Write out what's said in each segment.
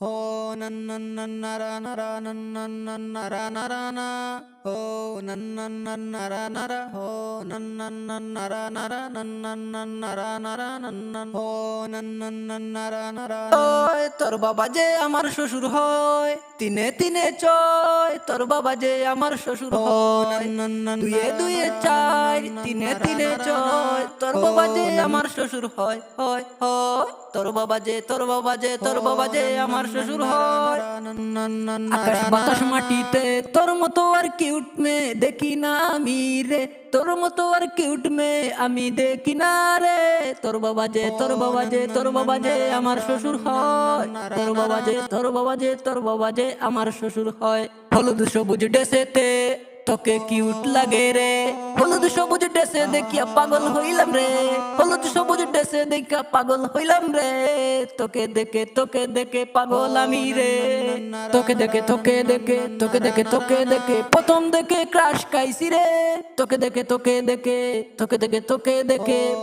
ho nan nan nan nara nara nan nan nan nara nara na ho nan nan nan nara nara ho nan nan nan nara nara nan nan nan nara nara nan nan ho nan nan nan nara nara ওই তোর বাবা যে আমার শ্বশুর হয় তিনে তিনে চয় তোর বাবা যে আমার শ্বশুর হয় দুয়ে দুয়ে চার তিনে তিনে চয় তোর বাবা যে আমার শ্বশুর হয় হয় হয় তোর বাবা যে তোর বাবা যে তোর বাবা যে আমার শ্বশুর হয় আকাশ বাতাস মাটিতে তোর মতো আর কিউট মেয়ে দেখি না আমি রে তোর মতো আর কিউট মেয়ে আমি দেখি না রে তোর বাবা যে তোর বাবা যে তোর বাবা যে আমার শ্বশুর হয় তোর বাবা যে তোর বাবা যে তোর বাবা যে আমার শ্বশুর হয় হলুদ সবুজ ড্রেসেতে তোকে কিউট লাগে রে হলুদ সবুজ ড্রেসে দেখিয়া পাগল হইলাম রে হলুদ সবুজ ড্রেসে দেখিয়া পাগল হইলাম রে তোকে দেখে পাগল আমি রে তোকে দেখে প্রথম দেখে ক্রাশ খাইছি রে তোকে দেখে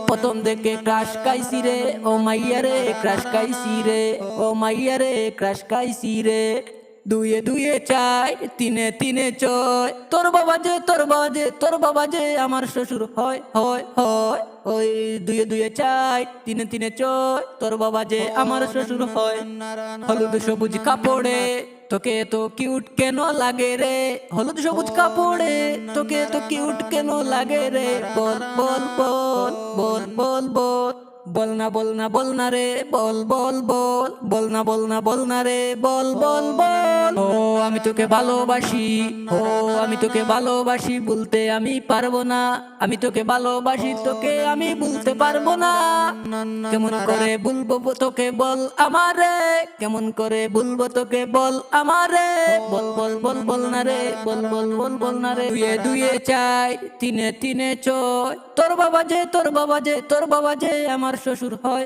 প্রথম দেখে ক্রাশ খাইছি রে ও মাইয়া রে ক্রাশ খাইছি রে ও মাইয়া রে ক্রাশ খাইছি রে দুয়ে দুয়ে চাই তিনে তিনে চয় তোর বাবা যে তোর বাবা যে তোর বাবা যে আমার শ্বশুর হয় হয় হয় ওই দুয়ে দুয়ে চাই তিনে তিনে চয় তোর বাবা যে আমার শ্বশুর হয় হলুদ সবুজ কাপড়ে তোকে তো কিউট কেন লাগে রে হলুদ সবুজ কাপড়ে তোকে তো কিউট কেন লাগে রে বল বল বল বল বল বল বল না রে বল না রে বল ও আমি তোকে ভালোবাসি ও আমি তোকে ভালোবাসি বলতে আমি পারবো না আমি তোকে ভালোবাসি তোকে আমি বলতে পারবো না কেমন করে বলবো তোকে বল আমারে কেমন করে বলবো তোকে বল আমারে বল না রে বল না রে দুয়ে দুয়ে চাই তিনে তিনে চয় তোর বাবা যে তোর বাবা যে তোর বাবা যে আমার শ্বশুর হয়।